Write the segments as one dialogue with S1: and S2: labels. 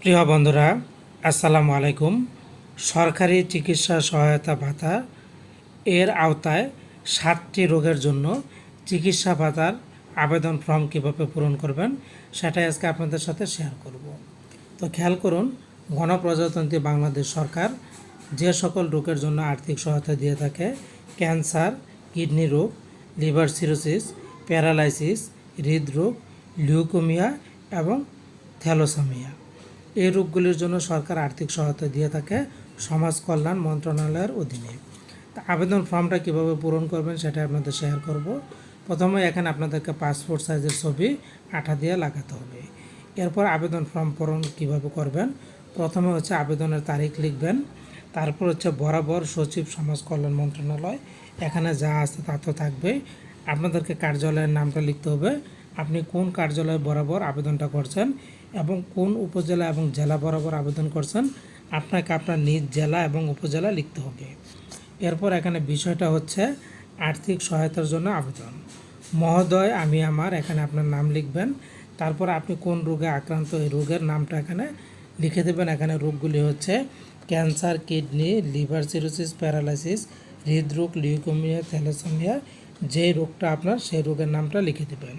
S1: প্রিয় বন্ধুরা, আসসালামু আলাইকুম। সরকারি চিকিৎসা সহায়তা ভাতা এর আওতায় 7টি রোগের জন্য চিকিৎসা ভাতার আবেদন ফর্ম কীভাবে পূরণ করবেন সেটাই আজকে আপনাদের সাথে শেয়ার করব। তো খেয়াল করুন, গণপ্রজাতন্ত্রী বাংলাদেশ সরকার যে সকল রোগের জন্য আর্থিক সহায়তা দিয়ে থাকে, ক্যান্সার, কিডনি রোগ, লিভার সিরোসিস, প্যারালাইসিস, হৃদরোগ, লিউকোমিয়া এবং থ্যালোসেমিয়া, এই রোগগুলির জন্য সরকার আর্থিক সহায়তা দিয়ে থাকে সমাজ কল্যাণ মন্ত্রণালয়ের অধীনে। তা আবেদন ফর্মটা কীভাবে পূরণ করবেন সেটা আপনাদের শেয়ার করব। প্রথমে এখানে আপনাদেরকে পাসপোর্ট সাইজের ছবি আঠা দিয়ে লাগাতে হবে। এরপর আবেদন ফর্ম পূরণ কীভাবে করবেন, প্রথমে হচ্ছে আবেদনের তারিখ লিখবেন, তারপর হচ্ছে বরাবর সচিব সমাজ কল্যাণ মন্ত্রণালয়, এখানে যা আছে তা তো থাকবেই। আপনাদেরকে কার্যালয়ের নামটা লিখতে হবে, আপনি কোন কার্যালয়ে বরাবর আবেদনটা করছেন এবং কোন উপজেলা এবং জেলা বরাবর আবেদন করছেন আপনাকে আপনার নিজ জেলা এবং উপজেলা লিখতে হবে। এরপর এখানে বিষয়টা হচ্ছে আর্থিক সহায়তার জন্য আবেদন। মহোদয় আমি আমার, এখানে আপনার নাম লিখবেন, তারপর আপনি কোন রোগে আক্রান্ত এই রোগের নামটা এখানে লিখে দেবেন। এখানে রোগগুলি হচ্ছে cancer, kidney, liver cirrhosis, paralysis, হৃদরোগ, লিউকোমিয়া, থ্যালাসেমিয়া, যে রোগটা আপনার সেই রোগের নামটা লিখে দেবেন।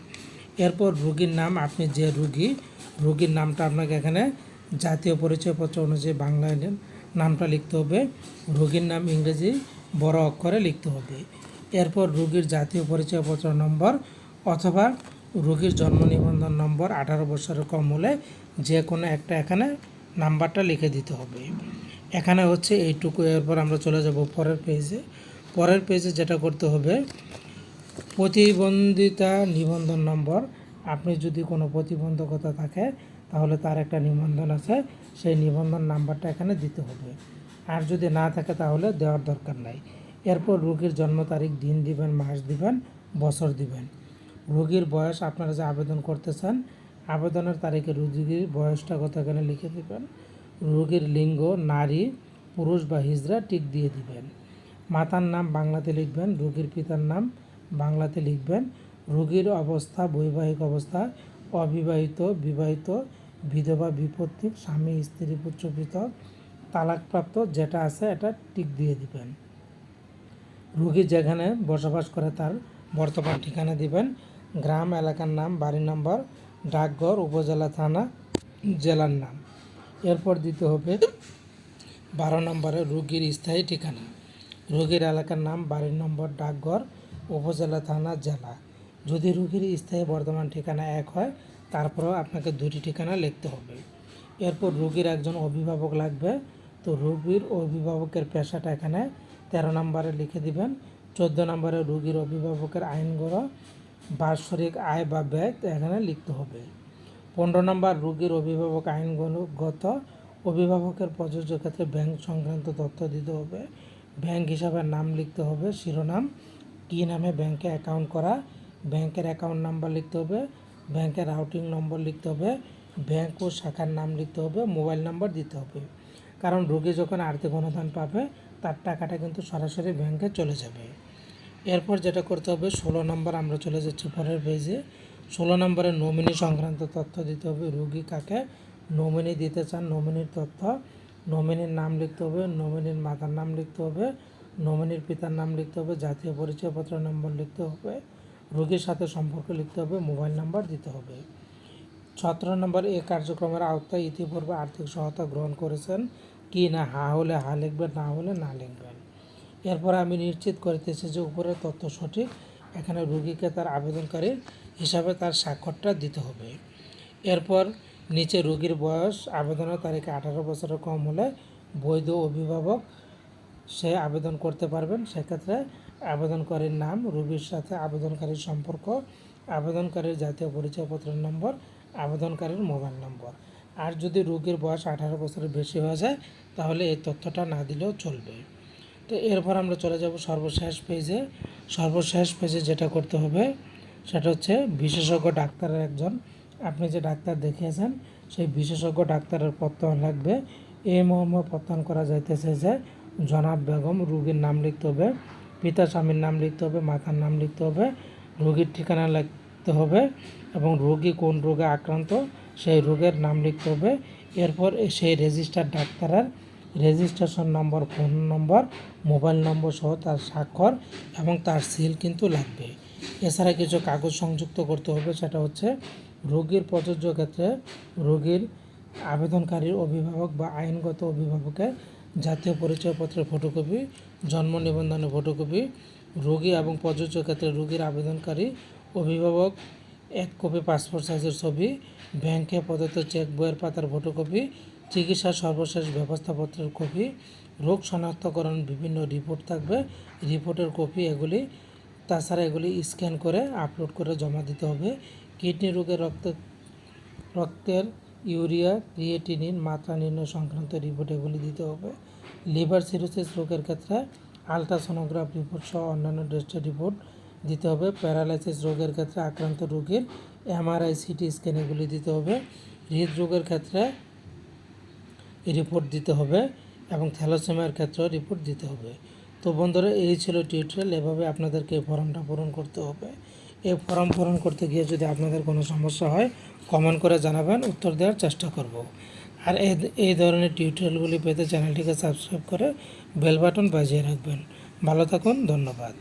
S1: এরপর রোগীর নাম, আপনি যে রোগীর নামটা আপনাকে এখানে জাতীয় পরিচয়পত্র অনুযায়ী বাংলায় নামটা লিখতে হবে, রোগীর নাম ইংরেজি বড় অক্ষরে লিখতে হবে। এরপর রোগীর জাতীয় পরিচয়পত্র নম্বর অথবা রোগীর জন্ম নিবন্ধন নম্বর 18 বছরের কম হলে যে কোনো একটা এখানে নাম্বারটা লিখে দিতে হবে। এখানে হচ্ছে এইটুকু। এরপর আমরা চলে যাব পরের পেজে যেটা করতে হবে, প্রতিবন্ধিতা নিবন্ধন নম্বর। আপনি যদি কোনো প্রতিবন্ধকতা থাকে তাহলে তার একটা নিবন্ধন আছে, সেই নিবন্ধন নাম্বারটা এখানে দিতে হবে। আর যদি না থাকে তাহলে দেওয়ার দরকার নাই। এরপর রোগীর জন্ম তারিখ, দিন দিবেন, মাস দিবেন, বছর দিবেন। রোগীর বয়স, আপনারা যে আবেদন করতেছেন আবেদনের তারিখে রোগীর বয়সটা কত এখানে লিখে দেবেন। রোগীর লিঙ্গ নারী, পুরুষ বা হিজড়া টিক দিয়ে দিবেন। মাতার নাম বাংলাতে লিখবেন, রোগীর পিতার নাম বাংলাতে লিখবেন। রোগীর অবস্থা, বৈবাহিক অবস্থা, অবিবাহিত, বিবাহিত, বিধবা, বিপত্তিক, স্বামী স্ত্রী পুত্র পৃথক, তালাকপ্রাপ্ত যেটা আছে এটা টিক দিয়ে দিবেন। রোগী যেখানে বসবাস করে তার বর্তমান ঠিকানা দিবেন। গ্রাম, এলাকার নাম, বাড়ি নম্বর, ডাকঘর, উপজেলা, থানা, জেলার নাম। এরপর দিতে হবে 12 নম্বরে রোগীর স্থায়ী ঠিকানা, রোগীর এলাকার নাম, বাড়ির নম্বর, ডাকঘর, উপজেলা, থানা, জেলা। যদি রোগীর স্থায়ী বর্তমান ঠিকানা এক হয় তারপরেও আপনাকে 2টি ঠিকানা লিখতে হবে। এরপর রোগীর একজন অভিভাবক লাগবে, তো রোগীর অভিভাবকের পেশাটা এখানে 13 নম্বরে লিখে দিবেন। 14 নম্বরে রোগীর অভিভাবকের আইনগত বাৎসরিক আয় বা ব্যয় এখানে লিখতে হবে। 15 নম্বর রোগীর অভিভাবক আইনগত অভিভাবকের প্রযোজ্য ক্ষেত্রে ব্যাংক সংক্রান্ত তথ্য দিতে হবে। ব্যাংক হিসাবের নাম লিখতে হবে, শিরোনাম, কী নামে ব্যাংকে অ্যাকাউন্ট করা, ব্যাংকের অ্যাকাউন্ট নাম্বার লিখতে হবে, ব্যাংকের রাউটিং নম্বর লিখতে হবে, ব্যাংক ও শাখার নাম লিখতে হবে, মোবাইল নাম্বার দিতে হবে। কারণ রোগী যখন আর্থিক অনুদান পাবে তার টাকাটা কিন্তু সরাসরি ব্যাংকে চলে যাবে। এরপর যেটা করতে হবে 16 নম্বর, আমরা চলে যাচ্ছি পরের পেজে। 16 নম্বরে নমিনি সংক্রান্ত তথ্য দিতে হবে। রোগী কাকে নমিনি দিতে চান, নমিনির তথ্য, নমিনির নাম লিখতে হবে, নমিনির মাতার নাম লিখতে হবে, নমিনির পিতার নাম লিখতে হবে, জাতীয় পরিচয়পত্র নম্বর লিখতে হবে, রোগীর সাথে সম্পর্ক লিখতে হবে, মোবাইল নাম্বার দিতে হবে। 17 নম্বর, এই কার্যক্রমের আওতায় ইতিপূর্বে আর্থিক সহায়তা গ্রহণ করেছেন কি না, হ্যাঁ হলে হ্যাঁ লিখবেন, না হলে না লিখবেন। এরপর আমি নিশ্চিত করিতেছি যে উপরের তথ্য সঠিক, এখানে রোগীকে তার আবেদনকারী হিসাবে তার স্বাক্ষরটা দিতে হবে। এরপর নিচে রোগীর বয়স, আবেদনের তারিখে 18 বছরের কম হলে বৈধ অভিভাবক সে আবেদন করতে পারবেন। সেক্ষেত্রে আবেদনকারীর নাম, রোগীর সাথে আবেদনকারীর সম্পর্ক, আবেদনকারীর জাতীয় পরিচয়পত্রের নম্বর, আবেদনকারীর মোবাইল নম্বর। আর যদি রোগীর বয়স 18 বছরের বেশি হয়ে যায় তাহলে এই তথ্যটা না দিলেও চলবে। তো এরপর আমরা চলে যাব সর্বশেষ পেজে যেটা করতে হবে সেটা হচ্ছে বিশেষজ্ঞ ডাক্তারের একজন, আপনি যে ডাক্তার দেখিয়েছেন সেই বিশেষজ্ঞ ডাক্তারের প্রত্যয়ন লাগবে। এই মর্মে প্রত্যয়ন করা যাইতেছে যে জনাব বেগম, রোগীর নাম লিখতে হবে, পিতা স্বামীর নাম লিখতে হবে, মাতার নাম লিখতে হবে, রোগীর ঠিকানা লিখতে হবে এবং রোগী কোন রোগে আক্রান্ত সেই রোগের নাম লিখতে হবে। এরপর সেই রেজিস্টার্ড ডাক্তারের রেজিস্ট্রেশন নম্বর, ফোন নম্বর, মোবাইল নম্বর সহ তার স্বাক্ষর এবং তার সিল কিন্তু লাগবে। এছাড়া কিছু কাগজ সংযুক্ত করতে হবে, সেটা হচ্ছে রোগীর প্রযোজ্য ক্ষেত্রে রোগীর আবেদনকারীর অভিভাবক বা আইনগত অভিভাবকের জাতীয় পরিচয়পত্রের ফটোকপি, জন্ম নিবন্ধনের ফটোকপি, রোগী এবং প্রযোজ্য ক্ষেত্রে রোগীর আবেদনকারী অভিভাবক 1 কপি পাসপোর্ট সাইজের ছবি, ব্যাংকে প্রদত্ত চেক বইয়ের পাতার ফটোকপি, চিকিৎসার সর্বশেষ ব্যবস্থাপত্রের কপি, রোগ শনাক্তকরণ বিভিন্ন রিপোর্ট থাকবে, রিপোর্টের কপি, এগুলি তাছাড়া এগুলি স্ক্যান করে আপলোড করে জমা দিতে হবে। কিডনি রোগের রক্তের ইউরিয়া ক্রিয়েটিনিন মাত্রা নির্ণয় সংক্রান্ত রিপোর্ট এগুলি দিতে হবে। লিভার সিরোসিস রোগের ক্ষেত্রে আলট্রাসোনোগ্রাফ রিপোর্ট সহ অন্যান্য টেস্টের রিপোর্ট দিতে হবে। প্যারালাইসিস রোগের ক্ষেত্রে আক্রান্ত রোগীর এমআরআই, সিটি স্ক্যান এগুলি দিতে হবে। হৃদরোগের ক্ষেত্রে রিপোর্ট দিতে হবে এবং থ্যালাসেমিয়ার ক্ষেত্রেও রিপোর্ট দিতে হবে। তো বন্ধুরা, এই ছিল টিউটোরিয়াল। এভাবে আপনাদেরকে এই ফর্মটা পূরণ করতে হবে। এই ফর্ম পূরণ করতে গিয়ে যদি আপনাদের কোনো সমস্যা হয় কমেন্ট করে জানাবেন, উত্তর দেওয়ার চেষ্টা করব। আর এই ধরনের টিউটোরিয়ালগুলি পেতে চ্যানেলটিকে সাবস্ক্রাইব করে বেল বাটন বাজিয়ে রাখবেন। ভালো থাকুন, ধন্যবাদ।